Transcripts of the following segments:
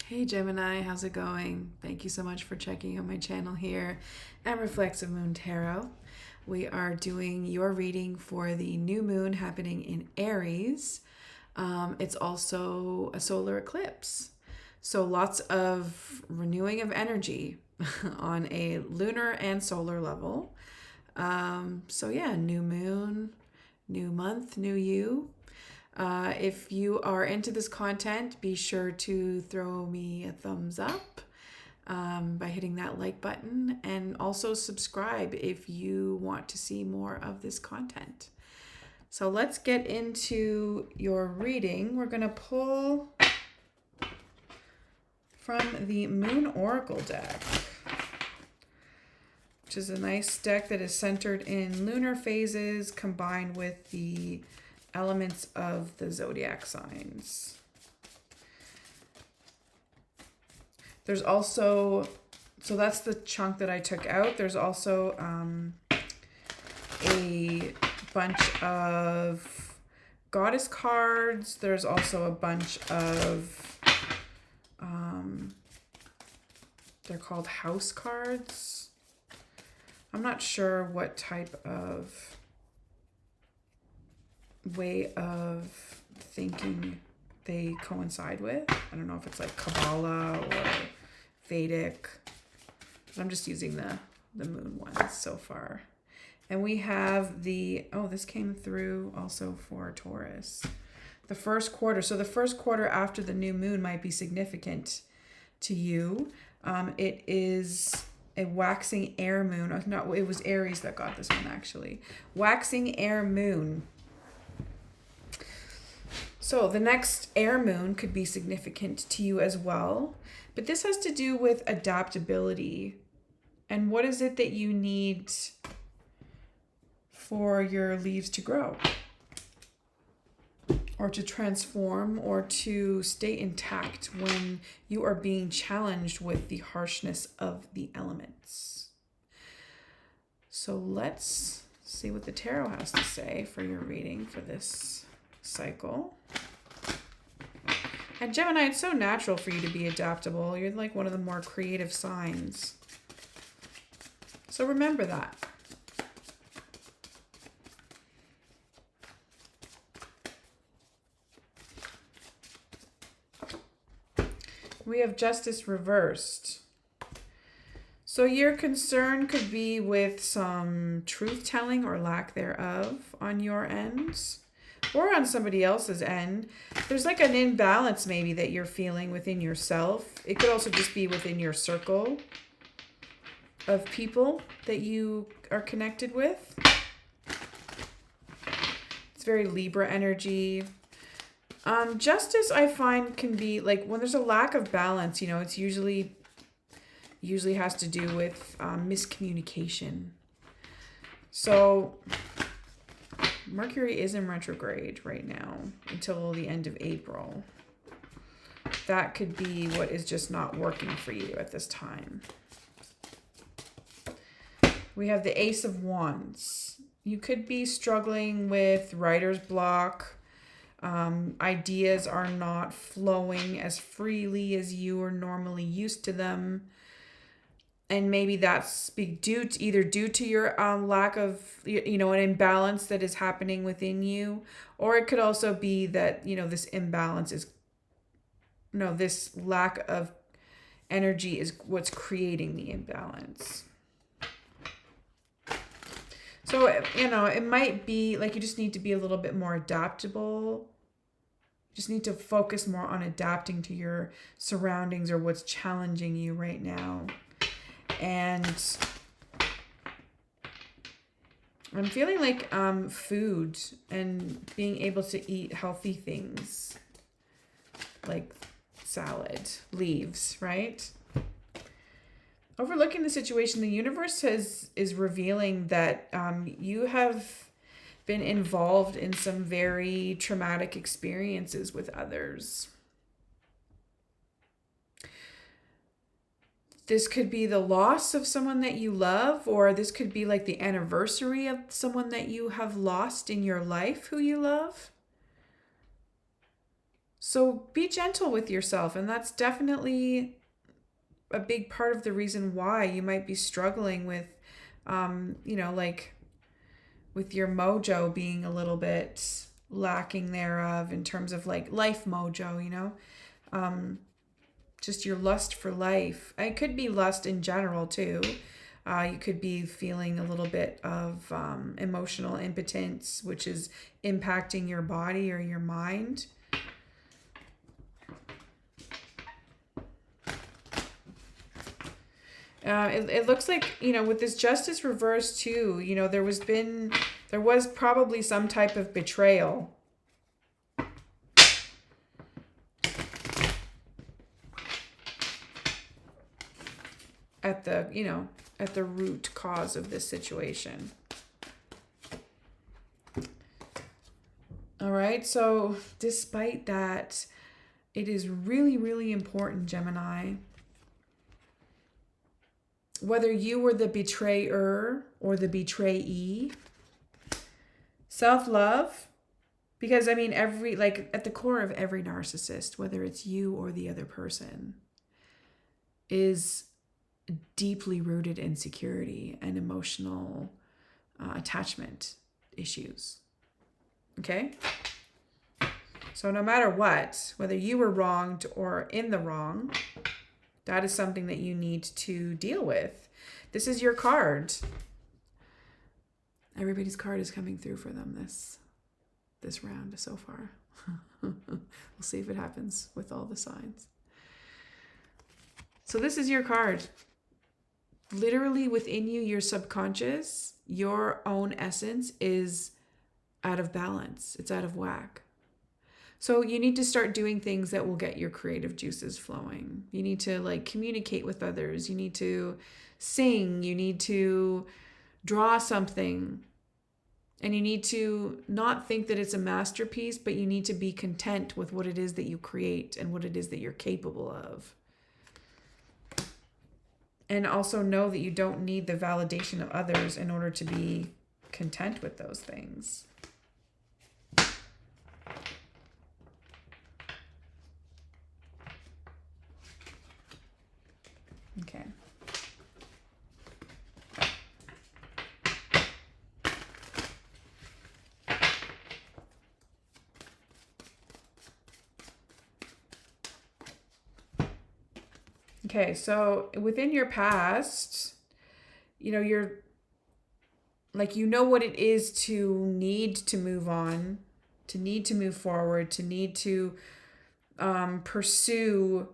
Hey Gemini, how's it going? Thank you so much for checking out my channel here at Reflexive Moon Tarot. We are doing your reading for the new moon happening in Aries. It's also a solar eclipse. So lots of renewing of energy on a lunar and solar level. So yeah, new moon, new month, new you. If you are into this content, be sure to throw me a thumbs up by hitting that like button, and also subscribe if you want to see more of this content. So let's get into your reading. We're going to pull from the Moon Oracle deck, which is a nice deck that is centered in lunar phases combined with the elements of the zodiac signs. There's also, so that's the chunk that I took out. There's also a bunch of goddess cards. There's also a bunch of, they're called house cards. I'm not sure what type of way of thinking they coincide with. I don't know if it's like Kabbalah or Vedic. I'm just using the moon ones so far. And we have the, oh, this came through also for Taurus. The first quarter. So the first quarter after the new moon might be significant to you. It is a waxing air moon. No, it was Aries that got this one actually. Waxing air moon. So the next air moon could be significant to you as well. But this has to do with adaptability. And what is it that you need for your leaves to grow? Or to transform, or to stay intact when you are being challenged with the harshness of the elements. So let's see what the tarot has to say for your reading for this cycle. And Gemini, it's so natural for you to be adaptable. You're like one of the more creative signs. So remember that. We have Justice reversed. So your concern could be with some truth-telling or lack thereof on your end, or on somebody else's end. There's like an imbalance maybe that you're feeling within yourself. It could also just be within your circle of people that you are connected with. It's very Libra energy. Justice, I find, can be like when there's a lack of balance, it's usually has to do with miscommunication. So Mercury is in retrograde right now until the end of April. That could be what is just not working for you at this time. We have the Ace of Wands. You could be struggling with writer's block. Ideas are not flowing as freely as you are normally used to them. And maybe that's due to your lack of, an imbalance that is happening within you. Or it could also be that, this imbalance is, this lack of energy is what's creating the imbalance. So, it might be like you just need to be a little bit more adaptable. Just need to focus more on adapting to your surroundings or what's challenging you right now. And I'm feeling like food and being able to eat healthy things like salad, leaves, right? Overlooking the situation, the universe is revealing that you have been involved in some very traumatic experiences with others. This could be the loss of someone that you love, or this could be like the anniversary of someone that you have lost in your life who you love. So be gentle with yourself. And that's definitely a big part of the reason why you might be struggling with, like with your mojo being a little bit lacking thereof in terms of like life mojo, just your lust for life. It could be lust in general too. You could be feeling a little bit of emotional impotence, which is impacting your body or your mind. It looks like, with this justice reverse too, there was probably some type of betrayal. At the root cause of this situation. All right. So despite that, it is really, really important, Gemini, whether you were the betrayer or the betrayee, self-love, because at the core of every narcissist, whether it's you or the other person, is deeply rooted insecurity and emotional attachment issues. Okay? So no matter what, whether you were wronged or in the wrong, that is something that you need to deal with. This is your card. Everybody's card is coming through for them this round so far. We'll see if it happens with all the signs. So this is your card. Literally within you, your subconscious, your own essence is out of balance. It's out of whack. So you need to start doing things that will get your creative juices flowing. You need to communicate with others. You need to sing. You need to draw something. And you need to not think that it's a masterpiece, but you need to be content with what it is that you create and what it is that you're capable of. And also know that you don't need the validation of others in order to be content with those things. Okay. Okay, so within your past, you're what it is to need to move on, to need to move forward, to need to pursue,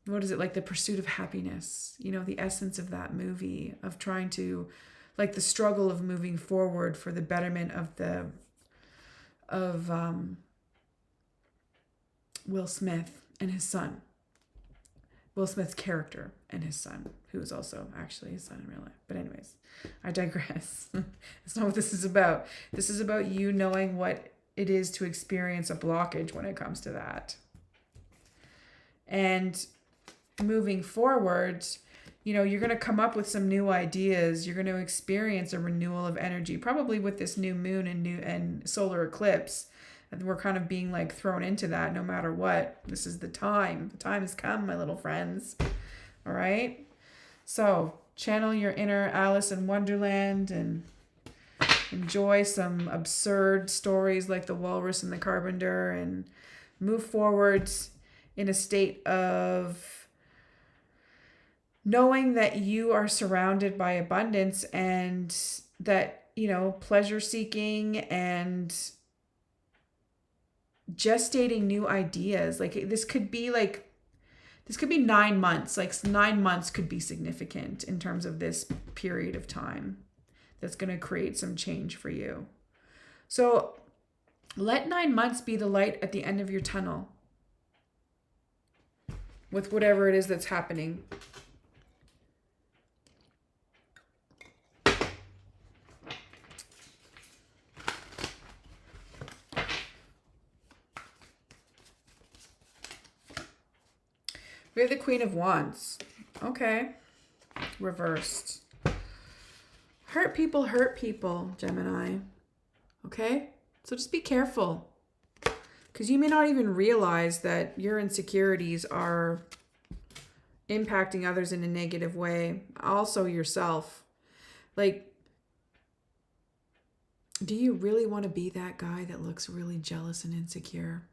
what is it, like the pursuit of happiness, the essence of that movie, of trying to, the struggle of moving forward for the betterment of Will Smith and his son. Will Smith's character and his son, who is also actually his son in real life. But anyways, I digress. That's not what this is about. This is about you knowing what it is to experience a blockage when it comes to that. And moving forward, you're going to come up with some new ideas. You're going to experience a renewal of energy, probably with this new moon and solar eclipse. And we're kind of being thrown into that no matter what. This is the time. The time has come, my little friends. All right? So channel your inner Alice in Wonderland and enjoy some absurd stories like the walrus and the carpenter, and move forward in a state of knowing that you are surrounded by abundance, and that, pleasure seeking and gestating new ideas. This could be 9 months. 9 months could be significant in terms of this period of time that's going to create some change for you. So let 9 months be the light at the end of your tunnel with whatever it is that's happening. We have the Queen of Wands. Okay. Reversed. Hurt people, Gemini. Okay? So just be careful. Because Because you may not even realize that your insecurities are impacting others in a negative way. Also yourself. Like, do you really want to be that guy that looks really jealous and insecure?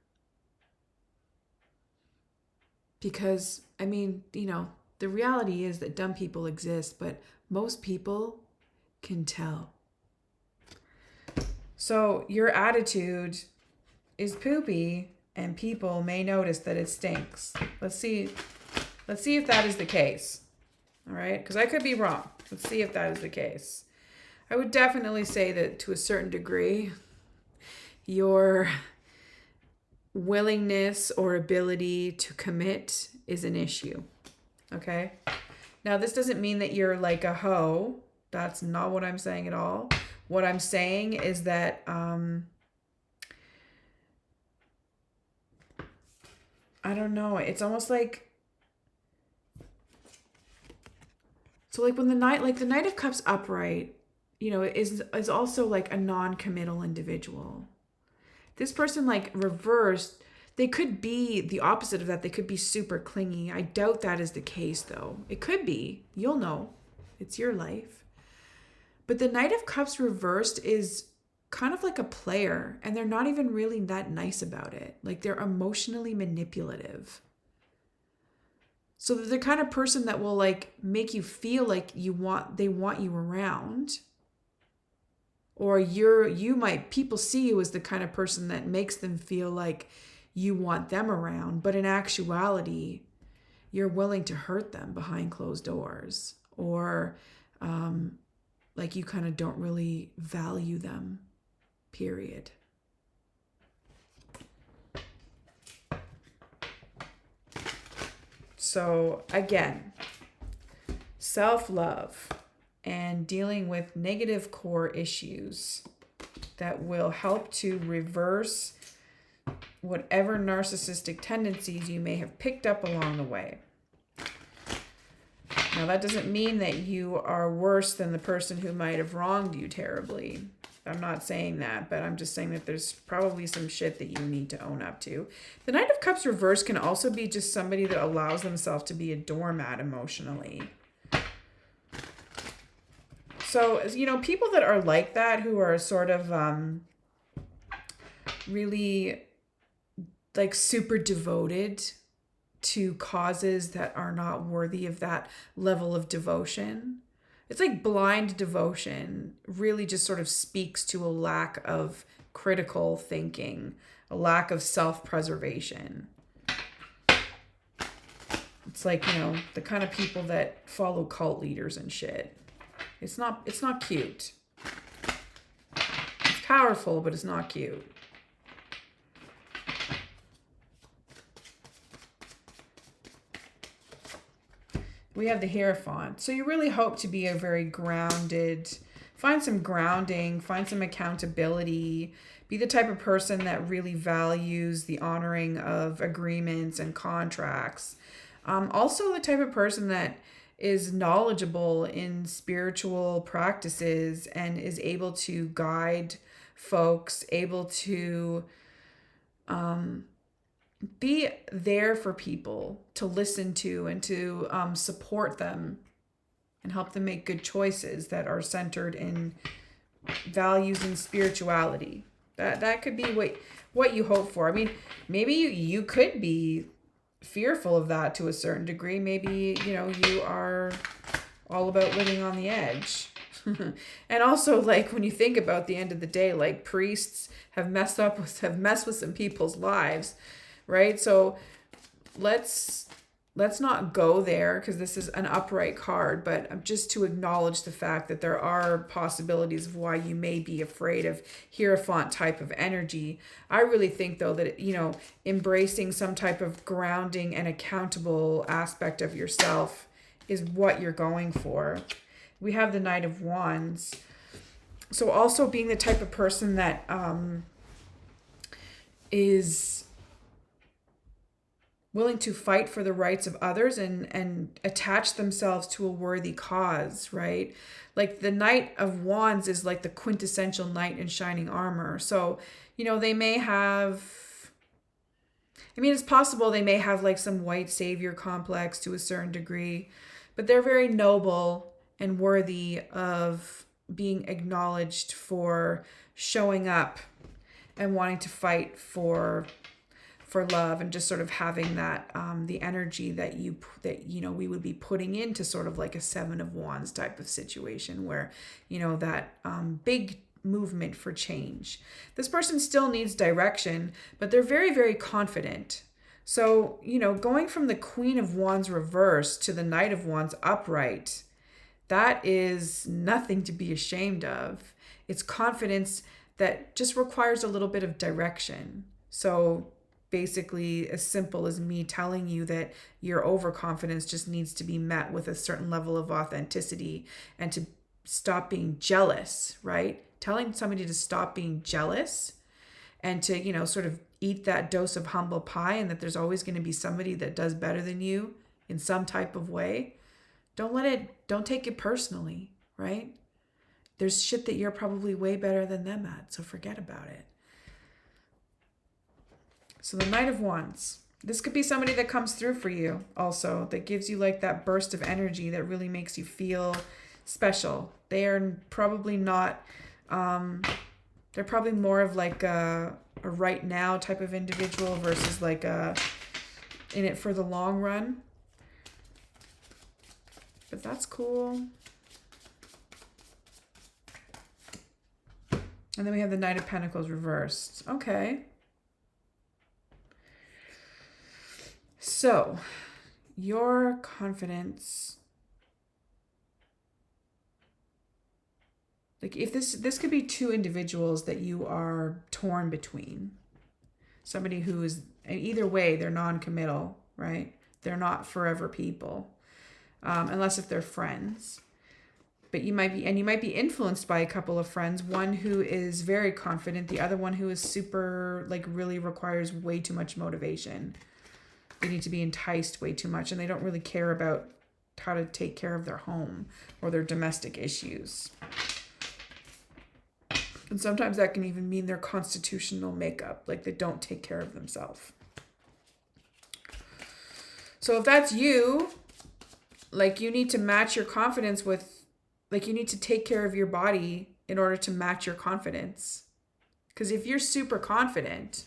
Because, I mean, the reality is that dumb people exist, but most people can tell. So your attitude is poopy and people may notice that it stinks. Let's see if that is the case. All right? Because I could be wrong. Let's see if that is the case. I would definitely say that to a certain degree, your willingness or ability to commit is an issue. Okay? Now, this doesn't mean that you're like a hoe. That's not what I'm saying at all. What I'm saying is that I don't know. It's almost like, so like when the Knight of Cups upright, is also like a non-committal individual. This person, like reversed, they could be the opposite of that. They could be super clingy. I doubt that is the case though. It could be. You'll know. It's your life. But the Knight of Cups reversed is kind of like a player, and they're not even really that nice about it. Like, they're emotionally manipulative. So they're the kind of person that will like make you feel like they want you around. Or people see you as the kind of person that makes them feel like you want them around, but in actuality, you're willing to hurt them behind closed doors, or like you kind of don't really value them, period. So again, self-love and dealing with negative core issues that will help to reverse whatever narcissistic tendencies you may have picked up along the way. Now, that doesn't mean that you are worse than the person who might have wronged you terribly. I'm not saying that, but I'm just saying that there's probably some shit that you need to own up to. The Knight of Cups reverse can also be just somebody that allows themselves to be a doormat emotionally. So, people that are like that, who are sort of really like super devoted to causes that are not worthy of that level of devotion. It's like blind devotion really just sort of speaks to a lack of critical thinking, a lack of self-preservation. It's like, the kind of people that follow cult leaders and shit. It's not cute. It's powerful, but it's not cute. We have the Hierophant. So you really hope to be a very grounded, find some grounding, find some accountability, be the type of person that really values the honoring of agreements and contracts. Also the type of person that is knowledgeable in spiritual practices and is able to guide folks, able to be there for people, to listen to and to support them and help them make good choices that are centered in values and spirituality. That could be what you hope for. I mean, maybe you could be fearful of that to a certain degree. Maybe, you are all about living on the edge. And also, like, when you think about the end of the day, like, priests have messed with some people's lives. Right? So let's not go there, because this is an upright card, but just to acknowledge the fact that there are possibilities of why you may be afraid of Hierophant type of energy. I really think though that, embracing some type of grounding and accountable aspect of yourself is what you're going for. We have the Knight of Wands. So also being the type of person that is willing to fight for the rights of others and attach themselves to a worthy cause, right? Like the Knight of Wands is like the quintessential knight in shining armor. So, they may have I mean, it's possible they may have like some white savior complex to a certain degree, but they're very noble and worthy of being acknowledged for showing up and wanting to fight for love, and just sort of having that the energy that we would be putting into sort of like a 7 of Wands type of situation, where that big movement for change. This person still needs direction, but they're very, very confident. So going from the Queen of Wands reverse to the Knight of Wands upright, that is nothing to be ashamed of. It's confidence that just requires a little bit of direction. So basically, as simple as me telling you that your overconfidence just needs to be met with a certain level of authenticity, and to stop being jealous, right? Telling somebody to stop being jealous, and to, sort of eat that dose of humble pie, and that there's always going to be somebody that does better than you in some type of way. Don't take it personally, right? There's shit that you're probably way better than them at, so forget about it. So the Knight of Wands. This could be somebody that comes through for you also, that gives you like that burst of energy that really makes you feel special. They are probably not, they're probably more of like a right now type of individual versus like a in it for the long run. But that's cool. And then we have the Knight of Pentacles reversed. Okay. So, your confidence, like if this could be 2 individuals that you are torn between. Somebody who is, either way, they're non-committal, right? They're not forever people, unless if they're friends. But you might be influenced by a couple of friends. One who is very confident, the other one who is super, like really requires way too much motivation. They need to be enticed way too much, and they don't really care about how to take care of their home or their domestic issues. And sometimes that can even mean their constitutional makeup, like they don't take care of themselves. So if that's you, like you need to match your confidence with, like you need to take care of your body in order to match your confidence. Because if you're super confident,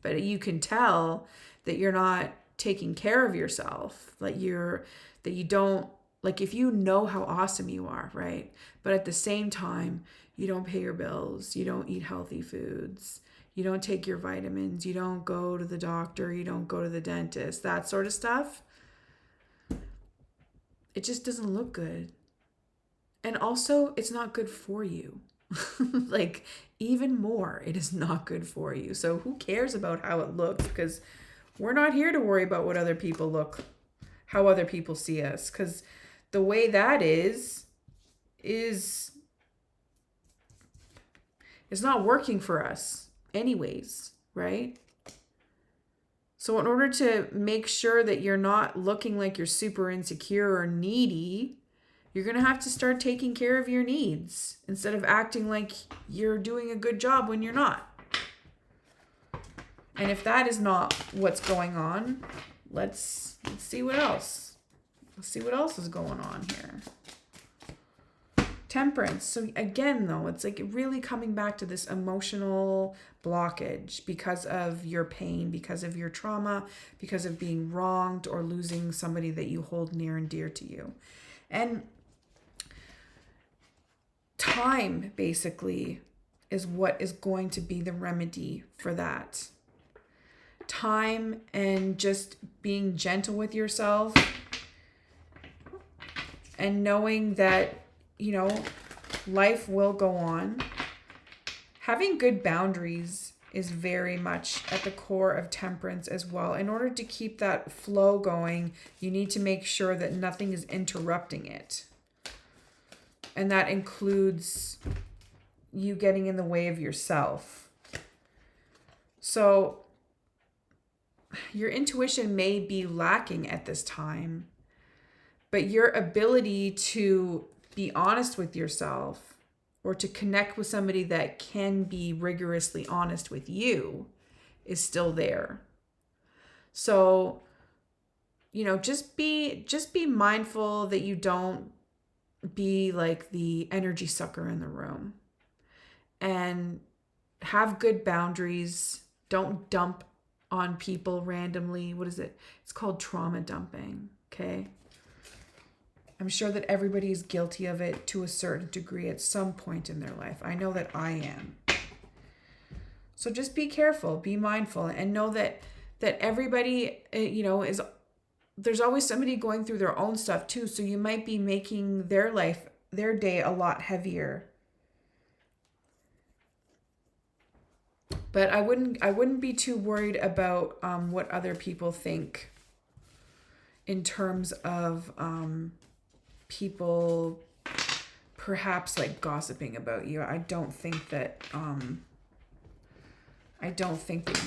but you can tell that you're not taking care of yourself, that you don't, like if you know how awesome you are, right? But at the same time, you don't pay your bills, you don't eat healthy foods, you don't take your vitamins, you don't go to the doctor, you don't go to the dentist, that sort of stuff. It just doesn't look good. And also, it's not good for you. Like, even more, it is not good for you. So who cares about how it looks? Because we're not here to worry about what other people look, how other people see us. Because the way that is it's not working for us anyways, right? So in order to make sure that you're not looking like you're super insecure or needy, you're going to have to start taking care of your needs instead of acting like you're doing a good job when you're not. And if that is not what's going on, let's see what else. Let's see what else is going on here. Temperance. So again, though, it's like really coming back to this emotional blockage because of your pain, because of your trauma, because of being wronged or losing somebody that you hold near and dear to you. And time, basically, is what is going to be the remedy for that. Time and just being gentle with yourself and knowing that, life will go on. Having good boundaries is very much at the core of temperance as well. In order to keep that flow going, you need to make sure that nothing is interrupting it. And that includes you getting in the way of yourself. So your intuition may be lacking at this time, but your ability to be honest with yourself or to connect with somebody that can be rigorously honest with you is still there. So, you know, just be mindful that you don't be like the energy sucker in the room, and have good boundaries. Don't dump on people randomly. What is it? It's called trauma dumping. Okay. I'm sure that everybody is guilty of it to a certain degree at some point in their life. I know that I am. So just be careful, be mindful, and know that everybody, you know, is, there's always somebody going through their own stuff too. So you might be making their life, their day a lot heavier. But I wouldn't be too worried about what other people think in terms of people perhaps like gossiping about you. I don't think that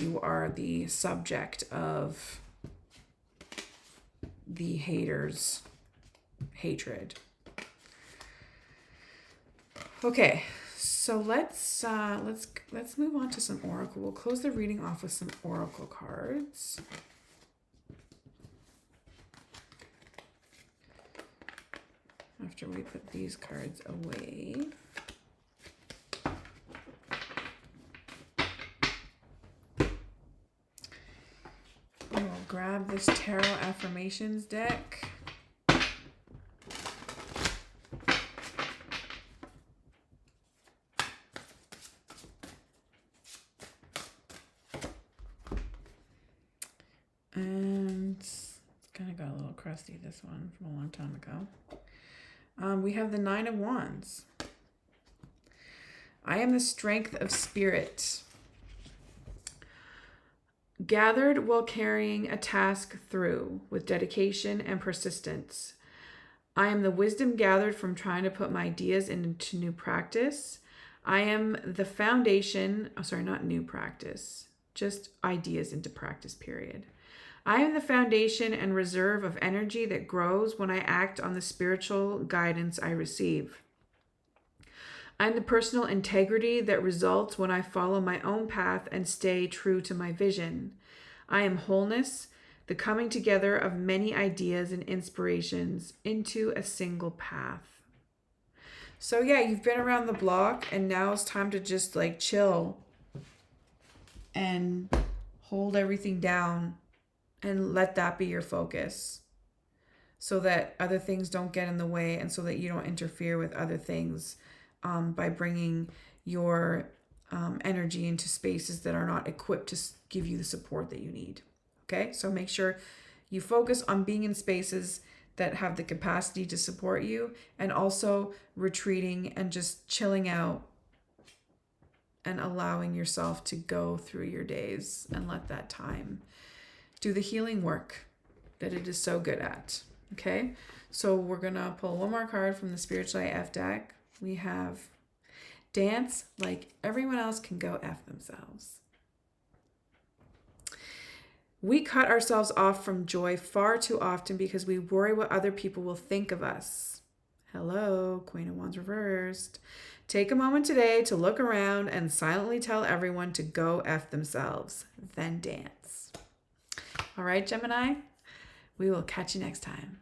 you are the subject of the haters' hatred. Okay, so let's move on to some oracle. We'll close the reading off with some oracle cards. After we put these cards away. We'll grab this tarot affirmations deck. And it's kind of got a little crusty, this one, from a long time ago. We have the Nine of Wands. I am the strength of spirit, gathered while carrying a task through with dedication and persistence. I am the wisdom gathered from trying to put my ideas into new practice. I am the foundation, not new practice, just ideas into practice, period. I am the foundation and reserve of energy that grows when I act on the spiritual guidance I receive. I am the personal integrity that results when I follow my own path and stay true to my vision. I am wholeness, the coming together of many ideas and inspirations into a single path. So yeah, you've been around the block, and now it's time to just like chill and hold everything down. And let that be your focus, so that other things don't get in the way, and so that you don't interfere with other things by bringing your energy into spaces that are not equipped to give you the support that you need. Okay, so make sure you focus on being in spaces that have the capacity to support you, and also retreating and just chilling out and allowing yourself to go through your days and let that time do the healing work that it is so good at. Okay, so we're gonna pull one more card from the Spiritual AF deck. We have dance like everyone else can go F themselves. We cut ourselves off from joy far too often because we worry what other people will think of us. Hello, Queen of Wands reversed. Take a moment today to look around and silently tell everyone to go F themselves, then dance. All right, Gemini, we will catch you next time.